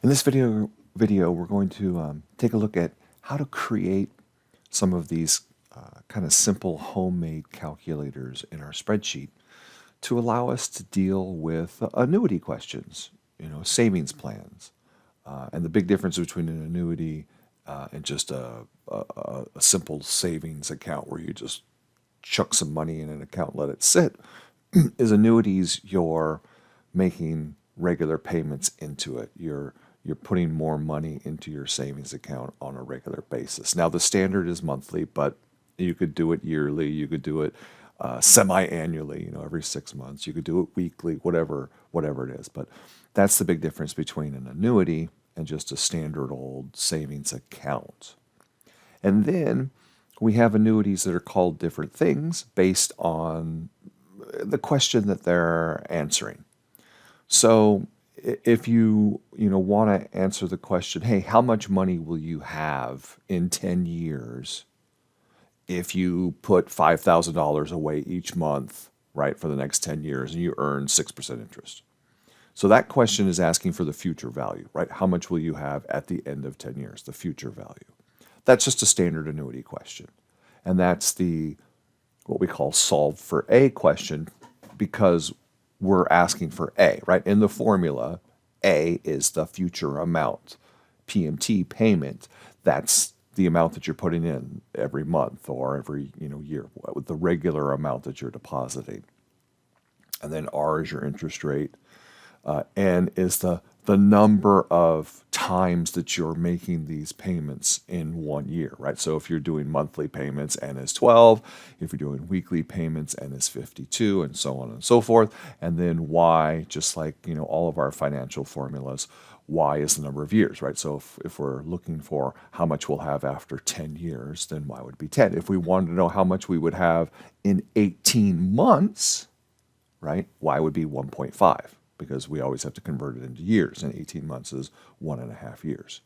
In this video, we're going to take a look at how to create some of these kind of simple homemade calculators in our spreadsheet to allow us to deal with annuity questions, savings plans. And the big difference between an annuity and just a simple savings account where you just chuck some money in an account and let it sit is annuities. You're making regular payments into it. You're putting more money into your savings account on a regular basis. Now, the standard is monthly, but you could do it yearly. You could do it semi-annually, every 6 months. You could do it weekly, whatever it is. But that's the big difference between an annuity and just a standard old savings account. And then we have annuities that are called different things based on the question that they're answering. So if you want to answer the question, hey, how much money will you have in 10 years if you put $5,000 away each month, right, for the next 10 years and you earn 6% interest? So that question is asking for the future value, right? How much will you have at the end of 10 years, the future value? That's just a standard annuity question. And that's what we call solve for A question, because we're asking for A, right? In the formula, A is the future amount. PMT, payment, that's the amount that you're putting in every month or every year, with the regular amount that you're depositing. And then R is your interest rate. N is the number of times that you're making these payments in 1 year, right? So if you're doing monthly payments, N is 12. If you're doing weekly payments, N is 52, and so on and so forth. And then Y, just like all of our financial formulas, Y is the number of years, right? So if we're looking for how much we'll have after 10 years, then Y would be 10. If we wanted to know how much we would have in 18 months, right, Y would be 1.5. Because we always have to convert it into years, and 18 months is 1.5 years.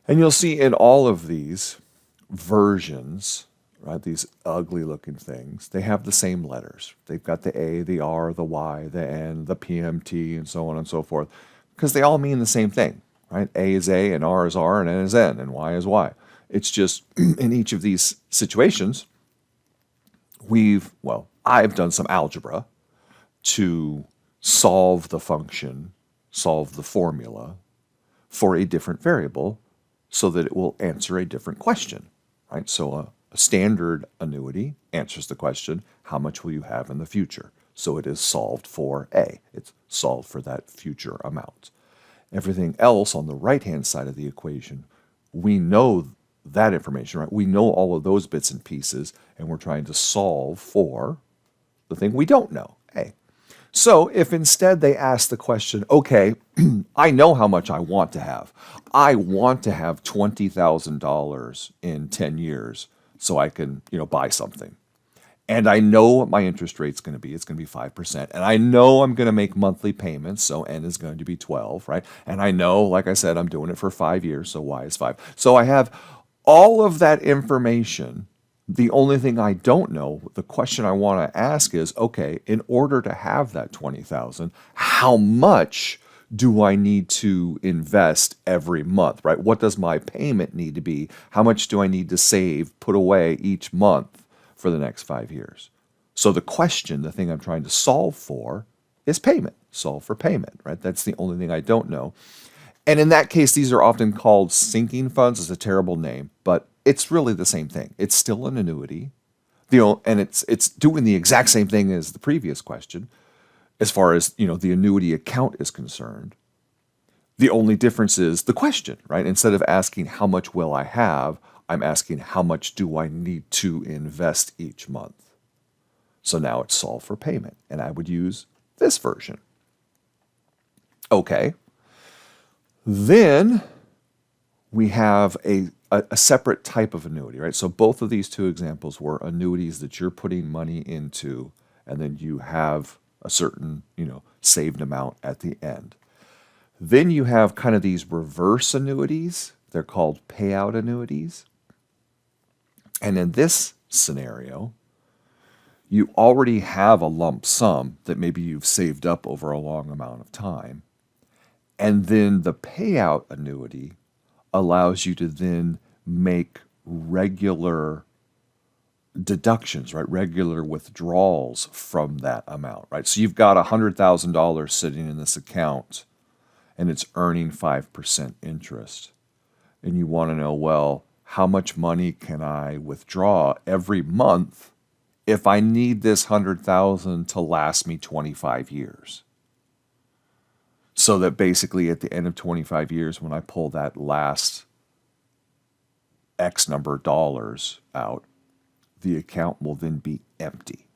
And you'll see in all of these versions, right, these ugly looking things, they have the same letters. They've got the A, the R, the Y, the N, the PMT, and so on and so forth, because they all mean the same thing, right? A is A, and R is R, and N is N, and Y is Y. It's just in each of these situations, I've done some algebra to solve the function, solve the formula for a different variable so that it will answer a different question, right? So a standard annuity answers the question, how much will you have in the future? So it is solved for A. It's solved for that future amount. Everything else on the right-hand side of the equation, we know that information, right? We know all of those bits and pieces, and we're trying to solve for the thing we don't know, A. So if instead they ask the question, okay, I know how much I want to have. I want to have $20,000 in 10 years so I can, buy something. And I know what my interest rate's going to be. It's going to be 5%. And I know I'm going to make monthly payments, so N is going to be 12, right? And I know, like I said, I'm doing it for 5 years, so Y is 5. So I have all of that information. The only thing I don't know, the question I want to ask is, okay, in order to have that 20,000, how much do I need to invest every month, right? What does my payment need to be? How much do I need to save, put away each month for the next 5 years? So the question, the thing I'm trying to solve for, is payment. Solve for payment, right? That's the only thing I don't know. And in that case, these are often called sinking funds. It's a terrible name, but it's really the same thing. It's still an annuity, and it's doing the exact same thing as the previous question, as far as the annuity account is concerned. The only difference is the question, right? Instead of asking how much will I have, I'm asking how much do I need to invest each month. So now it's solve for payment, and I would use this version. Okay. Then we have a separate type of annuity, right? So both of these two examples were annuities that you're putting money into, and then you have a certain, saved amount at the end. Then you have kind of these reverse annuities. They're called payout annuities. And in this scenario, you already have a lump sum that maybe you've saved up over a long amount of time. And then the payout annuity allows you to then make regular deductions, right? Regular withdrawals from that amount, right? So you've got $100,000 sitting in this account and it's earning 5% interest. And you want to know, well, how much money can I withdraw every month if I need this 100,000 to last me 25 years? So that basically at the end of 25 years, when I pull that last X number of dollars out, the account will then be empty.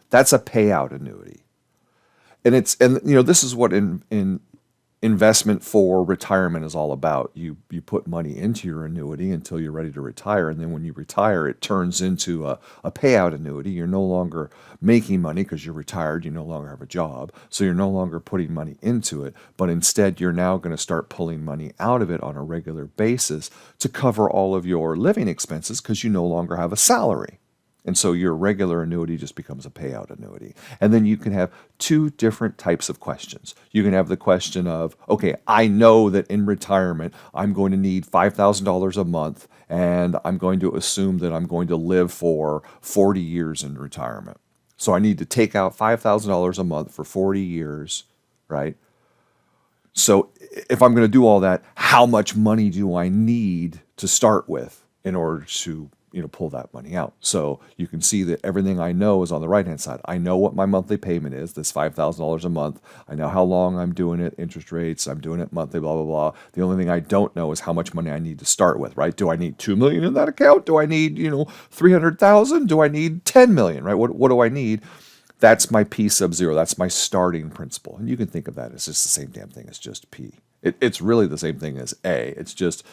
That's a payout annuity. And this is what in investment for retirement is all about. You put money into your annuity until you're ready to retire, and then when you retire, it turns into a payout annuity. You're no longer making money because you're retired. You no longer have a job, so you're no longer putting money into it, but instead you're now going to start pulling money out of it on a regular basis to cover all of your living expenses because you no longer have a salary. And so your regular annuity just becomes a payout annuity. And then you can have two different types of questions. You can have the question of, okay, I know that in retirement, I'm going to need $5,000 a month, and I'm going to assume that I'm going to live for 40 years in retirement. So I need to take out $5,000 a month for 40 years, right? So if I'm going to do all that, how much money do I need to start with in order to pull that money out? So you can see that everything I know is on the right-hand side. I know what my monthly payment is, this $5,000 a month. I know how long I'm doing it, interest rates, I'm doing it monthly, blah, blah, blah. The only thing I don't know is how much money I need to start with, right? Do I need $2 million in that account? Do I need, 300,000? Do I need 10 million, right? What do I need? That's my P sub zero. That's my starting principle. And you can think of that as just the same damn thing as just P. It's really the same thing as A. It's just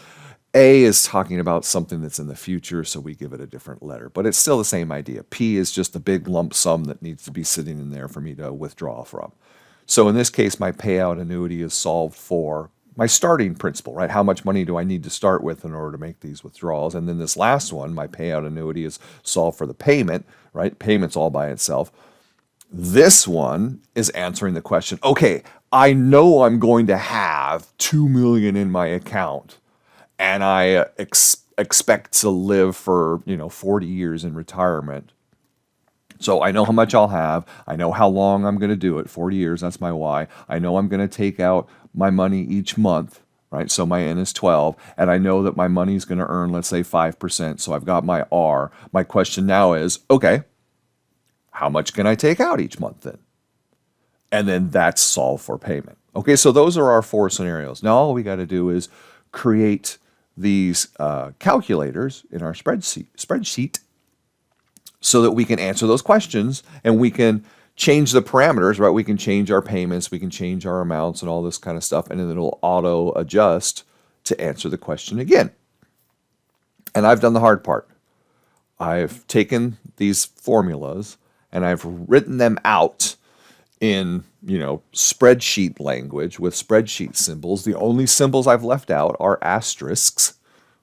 A is talking about something that's in the future, so we give it a different letter. But it's still the same idea. P is just a big lump sum that needs to be sitting in there for me to withdraw from. So in this case, my payout annuity is solved for my starting principle, right? How much money do I need to start with in order to make these withdrawals? And then this last one, my payout annuity, is solved for the payment, right? Payment's all by itself. This one is answering the question, okay, I know I'm going to have $2 million in my account, and I expect to live for 40 years in retirement. So I know how much I'll have. I know how long I'm going to do it. 40 years, that's my Y. I know I'm going to take out my money each month, right? So my N is 12, and I know that my money is going to earn, let's say, 5%. So I've got my R. My question now is, okay, how much can I take out each month then? And then that's solved for payment. Okay, so those are our four scenarios. Now all we got to do is create these calculators in our spreadsheet so that we can answer those questions and we can change the parameters, right? We can change our payments, we can change our amounts and all this kind of stuff, and then it'll auto adjust to answer the question again. And I've done the hard part. I've taken these formulas and I've written them out in, spreadsheet language with spreadsheet symbols. The only symbols I've left out are asterisks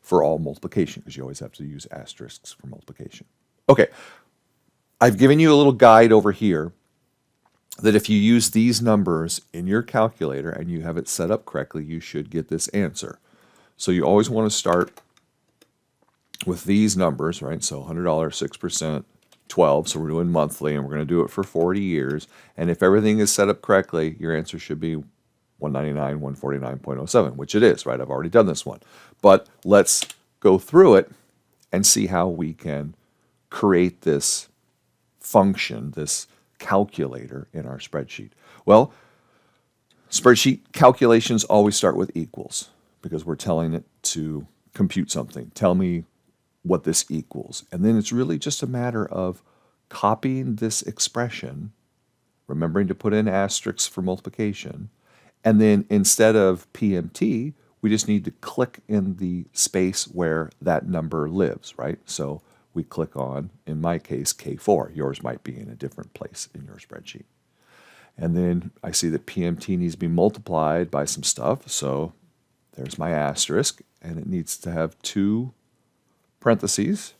for all multiplication, because you always have to use asterisks for multiplication. Okay, I've given you a little guide over here that if you use these numbers in your calculator and you have it set up correctly, you should get this answer. So you always want to start with these numbers, right? So $100, 6%, 12, so we're doing monthly, and we're going to do it for 40 years. And if everything is set up correctly, your answer should be 199, 149.07, which it is, right? I've already done this one. But let's go through it and see how we can create this function, this calculator in our spreadsheet. Well, spreadsheet calculations always start with equals because we're telling it to compute something. Tell me what this equals. And then it's really just a matter of copying this expression, remembering to put in asterisks for multiplication, and then instead of PMT, we just need to click in the space where that number lives, right? So we click on, in my case, K4. Yours might be in a different place in your spreadsheet. And then I see that PMT needs to be multiplied by some stuff, so there's my asterisk, and it needs to have two parentheses,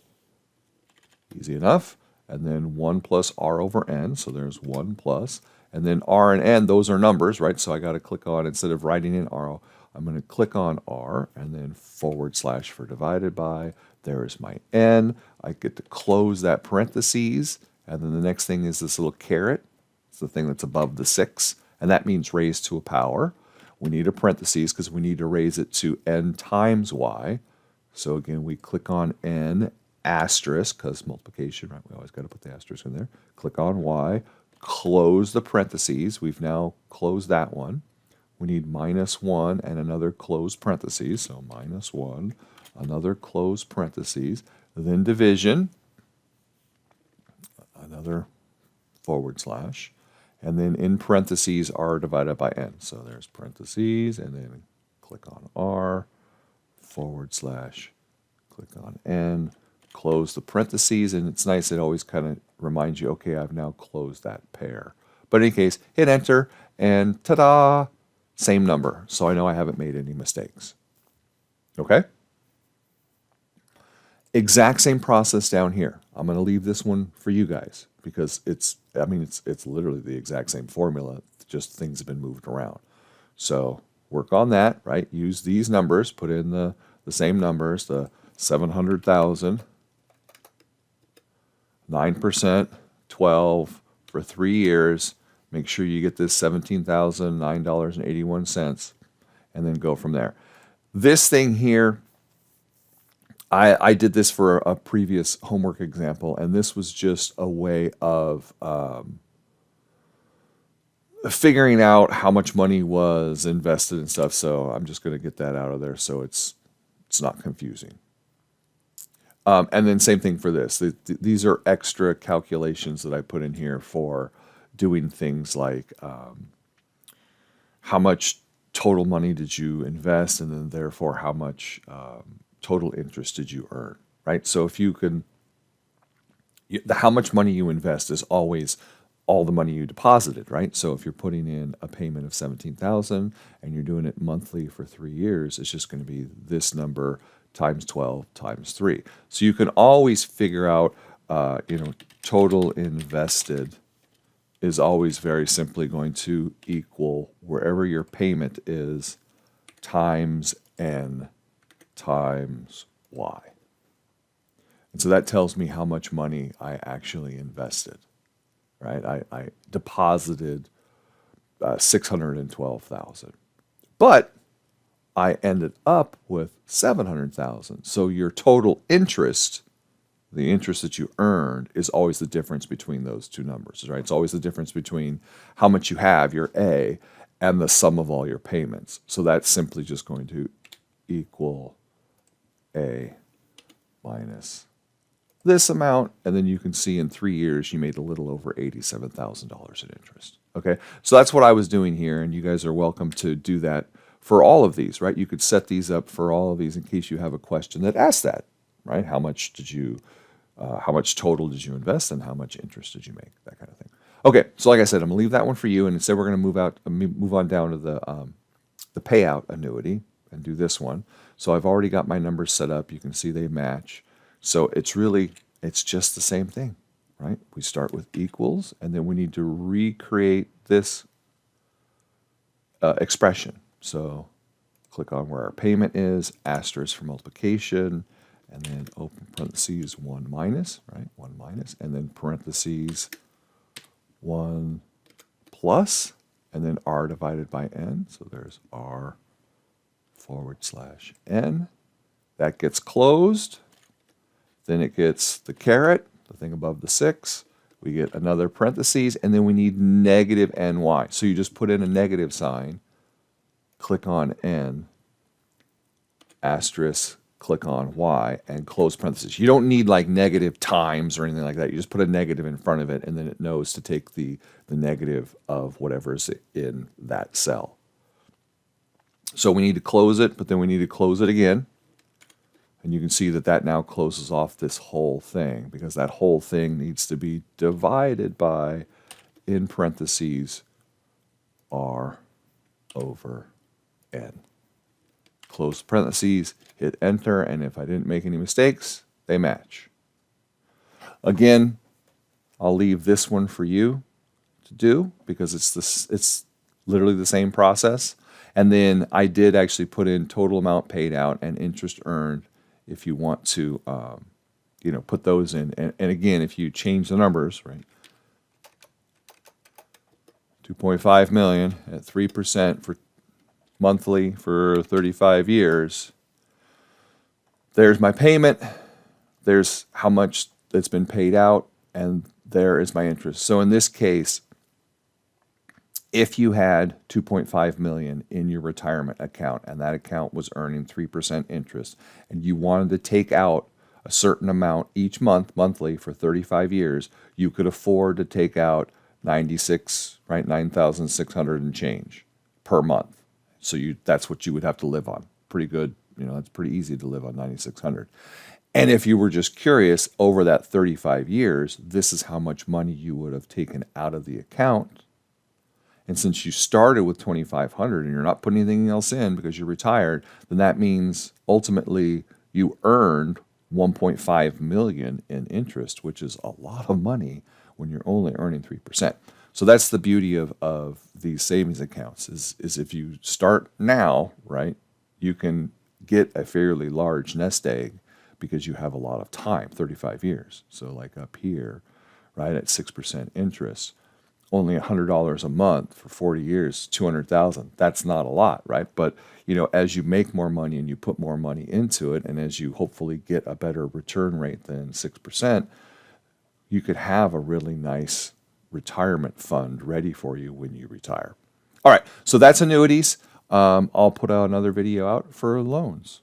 easy enough, and then 1 plus R over N, so there's 1 plus, And then R and N, those are numbers, right? So I got to click on, instead of writing in R, I'm going to click on R and then forward slash for divided by. There is my N. I get to close that parentheses. And then the next thing is this little caret. It's the thing that's above the 6. And that means raised to a power. We need a parentheses because we need to raise it to N times Y. So again, we click on N asterisk, because multiplication, right? We always got to put the asterisk in there. Click on Y, close the parentheses. We've now closed that one. We need -1 and another closed parentheses. So -1, another closed parentheses, then division, another forward slash, and then in parentheses R divided by N. So there's parentheses, and then click on R, forward slash, click on N, close the parentheses, and it's nice, it always kind of reminds you, okay, I've now closed that pair. But in any case, hit enter, and ta-da, same number. So I know I haven't made any mistakes. Okay? Exact same process down here. I'm going to leave this one for you guys because it's literally the exact same formula, just things have been moved around. So work on that, right? Use these numbers, put in the same numbers, the 700,000, 9%, 12 for 3 years. Make sure you get this $17,009.81, and then go from there. This thing here, I did this for a previous homework example, and this was just a way of figuring out how much money was invested and stuff. So I'm just going to get that out of there so it's not confusing. And then same thing for this. These are extra calculations that I put in here for doing things like how much total money did you invest, and then therefore how much total interest did you earn, right? So if you can, how much money you invest is always all the money you deposited, right? So if you're putting in a payment of $17,000 and you're doing it monthly for 3 years, it's just going to be this number times 12 times 3. So you can always figure out, total invested is always very simply going to equal wherever your payment is times N times Y. And so that tells me how much money I actually invested, right? I deposited 612,000, but I ended up with 700,000. So your total interest, the interest that you earned, is always the difference between those two numbers, right? It's always the difference between how much you have, your A, and the sum of all your payments. So that's simply just going to equal A minus this amount, and then you can see in 3 years you made a little over $87,000 in interest. Okay, so that's what I was doing here, and you guys are welcome to do that for all of these, right? You could set these up for all of these in case you have a question that asks that, right? How much total did you invest, and how much interest did you make? That kind of thing. Okay, so like I said, I'm gonna leave that one for you, and instead we're gonna move on down to the payout annuity and do this one. So I've already got my numbers set up. You can see they match. So it's just the same thing, right? We start with equals, and then we need to recreate this expression. So click on where our payment is, asterisk for multiplication, and then open parentheses 1 minus, right? 1 minus, and then parentheses 1 plus, and then R divided by N. So there's R forward slash N. That gets closed. Then it gets the caret, the thing above the 6. We get another parentheses, and then we need negative NY. So you just put in a negative sign, click on N, asterisk, click on Y, and close parentheses. You don't need like negative times or anything like that. You just put a negative in front of it, and then it knows to take the negative of whatever's in that cell. So we need to close it, but then we need to close it again. And you can see that that now closes off this whole thing, because that whole thing needs to be divided by, in parentheses, R over N. Close parentheses, hit enter, and if I didn't make any mistakes, they match. Again, I'll leave this one for you to do because it's literally the same process. And then I did actually put in total amount paid out and interest earned if you want to, put those in. And again, if you change the numbers, right, 2.5 million at 3% for monthly for 35 years, there's my payment, there's how much that's been paid out, and there is my interest. So in this case, if you had 2.5 million in your retirement account and that account was earning 3% interest and you wanted to take out a certain amount each month, monthly for 35 years, you could afford to take out 96, right, 9,600 and change per month. So that's what you would have to live on. Pretty good, that's pretty easy to live on 9,600. And if you were just curious, over that 35 years, this is how much money you would have taken out of the account. And since you started with 2,500 and you're not putting anything else in because you're retired, then that means ultimately you earned 1.5 million in interest, which is a lot of money when you're only earning 3%. So that's the beauty of these savings accounts is if you start now, right, you can get a fairly large nest egg because you have a lot of time, 35 years. So like up here, right, at 6% interest, only $100 a month for 40 years, 200,000. That's not a lot, right? But as you make more money and you put more money into it, and as you hopefully get a better return rate than 6%, you could have a really nice retirement fund ready for you when you retire. All right, so that's annuities. I'll put out another video out for loans.